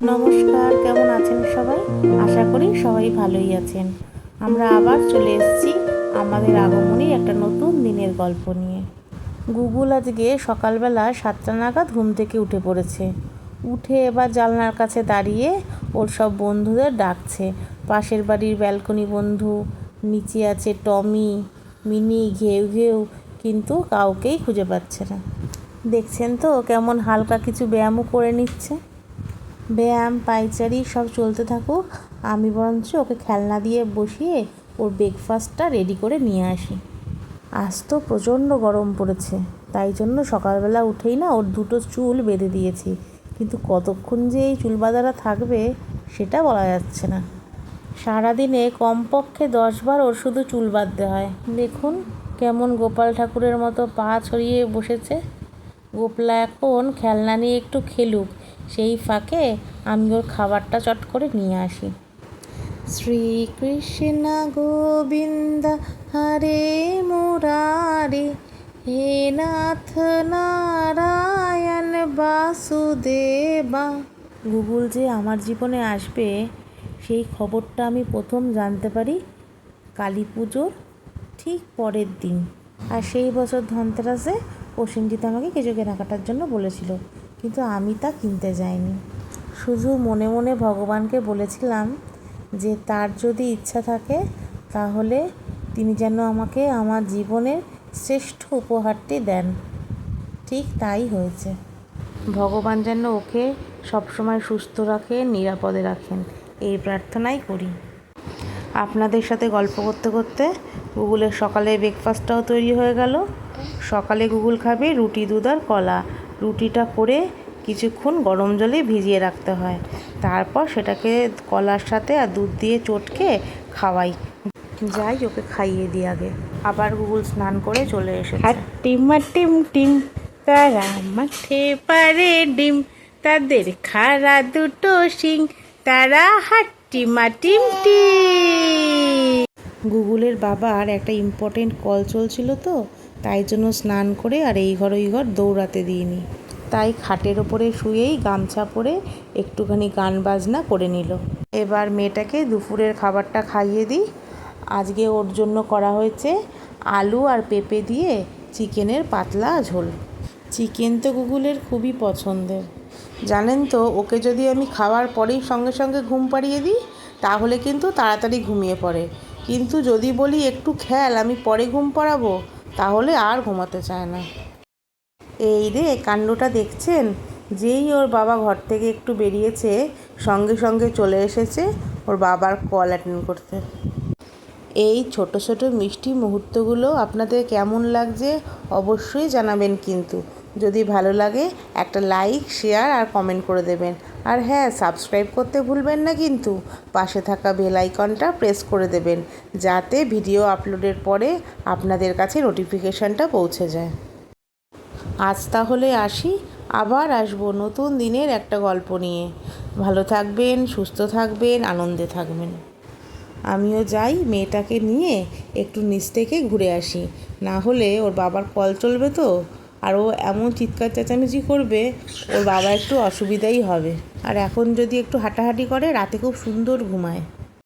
নমস্কার, কেমন আছেন সবাই? আশা করি সবাই ভালোই আছেন। আমরা আবার চলে এসেছি আমাদের আগমনী একটা নতুন দিনের গল্প নিয়ে। গুগুল আজকে সকালবেলা 7টা নাগাদ ঘুম থেকে উঠে পড়েছে। উঠে এবার জানলার কাছে দাঁড়িয়ে ওর সব বন্ধুদের ডাকছে। পাশের বাড়ির ব্যালকনি বন্ধু, নিচে আছে টমি, মিনি, ঘেউ ঘেউ, কিন্তু কাউকেই খুঁজে পাচ্ছে না। দেখছেন তো কেমন হালকা কিছু ব্যায়ামও করে নিচ্ছে। ব্যায়াম পায়চারি সব চলতে থাকুক, আমি বরঞ্চ ওকে খেলনা দিয়ে বসিয়ে ওর ব্রেকফাস্টটা রেডি করে নিয়ে আসি। আজ তো প্রচণ্ড গরম পড়েছে, তাই জন্য সকালবেলা উঠেই না ওর দুটো চুল বেঁধে দিয়েছি, কিন্তু কতক্ষণ যে এই চুল বাঁধাটা থাকবে সেটা বলা যাচ্ছে না। সারাদিনে কমপক্ষে 10বার ওর শুধু চুল বাঁধতে হয়। দেখুন কেমন গোপাল ঠাকুরের মতো পা ছড়িয়ে বসেছে। গোপলা এখন খেলনা নিয়ে একটু খেলুক, সেই ফাঁকে আমি ওর খাবারটা চট করে নিয়ে আসি। শ্রীকৃষ্ণ গোবিন্দ হরে মুরারি, হে নাথ নারায়ণ বাসুদেবা। গুগল যে আমার জীবনে আসবে সেই খবরটা আমি প্রথম জানতে পারি কালী পুজোর ঠিক পরের দিন। আর সেই বছর ধনতেরাসে প্রসেনজিৎ আমাকে কিছু কেনাকাটার জন্য বলেছিল, কিন্তু আমি তা কিনতে যাইনি। শুধু মনে মনে ভগবানকে বলেছিলাম যে তার যদি ইচ্ছা থাকে তাহলে তিনি যেন আমাকে আমার জীবনের শ্রেষ্ঠ উপহারটি দেন। ঠিক তাই হয়েছে। ভগবান যেন ওকে সবসময় সুস্থ রাখেন, নিরাপদে রাখেন, এই প্রার্থনাই করি। আপনাদের সাথে গল্প করতে করতে গুগলের সকালে ব্রেকফাস্টটাও তৈরি হয়ে গেল। সকালে গুগল খাবে রুটি, দুধ আর কলা। রুটিটা করে কিছুক্ষণ গরম জলে ভিজিয়ে রাখতে হয়, তারপর সেটাকে কলার সাথে আর দুধ দিয়ে চটকে খাওয়াই। যাই ওকে খাইয়ে দিই আগে। আবার গুগল স্নান করে চলে এসেছে। হাট্টিমা টিম টিম, তারা মাঠে পারে ডিম, তাদের খাড়া দুটো শিং, তারা হাট্টিমা টিম টিম। গুগলের বাবার একটা ইম্পর্টেন্ট কল চলছিল তো, তাই জন্য স্নান করে আর এই ঘর ওই ঘর দৌড়াতে দিইনি। তাই খাটের ওপরে শুয়েই গামছা পরে একটুখানি গান বাজনা করে নিল। এবার মেয়েটাকে দুপুরের খাবারটা খাইয়ে দিই। আজকে ওর জন্য করা হয়েছে আলু আর পেঁপে দিয়ে চিকেনের পাতলা ঝোল। চিকেন তো গুগলের খুবই পছন্দের। জানেন তো, ওকে যদি আমি খাওয়ার পরেই সঙ্গে সঙ্গে ঘুম পাড়িয়ে দিই তাহলে কিন্তু তাড়াতাড়ি ঘুমিয়ে পড়ে, কিন্তু যদি বলি একটু খেল, আমি পরে ঘুম পাড়াবো, তাহলে আর ঘুমাতে চায় না। এই রে কাণ্ডটা দেখছেন, যেই ওর বাবা ঘর থেকে একটু বেরিয়েছে সঙ্গে সঙ্গে চলে এসেছে ওর বাবার কল অ্যাটেন্ড করতে। এই ছোট ছোট মিষ্টি মুহূর্তগুলো আপনাদের কেমন লাগছে অবশ্যই জানাবেন, কিন্তু যদি ভালো লাগে একটা লাইক, শেয়ার আর কমেন্ট করে দেবেন। আর হ্যাঁ, সাবস্ক্রাইব করতে ভুলবেন না, কিন্তু পাশে থাকা বেল আইকনটা প্রেস করে দেবেন যাতে ভিডিও আপলোডের পরে আপনাদের কাছে নোটিফিকেশানটা পৌঁছে যায়। আজ তাহলে আসি, আবার আসবো নতুন দিনের একটা গল্প নিয়ে। ভালো থাকবেন, সুস্থ থাকবেন, আনন্দে থাকবেন। আমিও যাই মেয়েটাকে নিয়ে একটু নিচ থেকে ঘুরে আসি, না হলে ওর বাবার কল চলবে তো, আর ও এমন চিৎকার চেঁচামেচি করবে, ওর বাবা একটু অসুবিধাই হবে। আর এখন যদি একটু হাঁটাহাঁটি করে রাতে খুব সুন্দর ঘুমায়।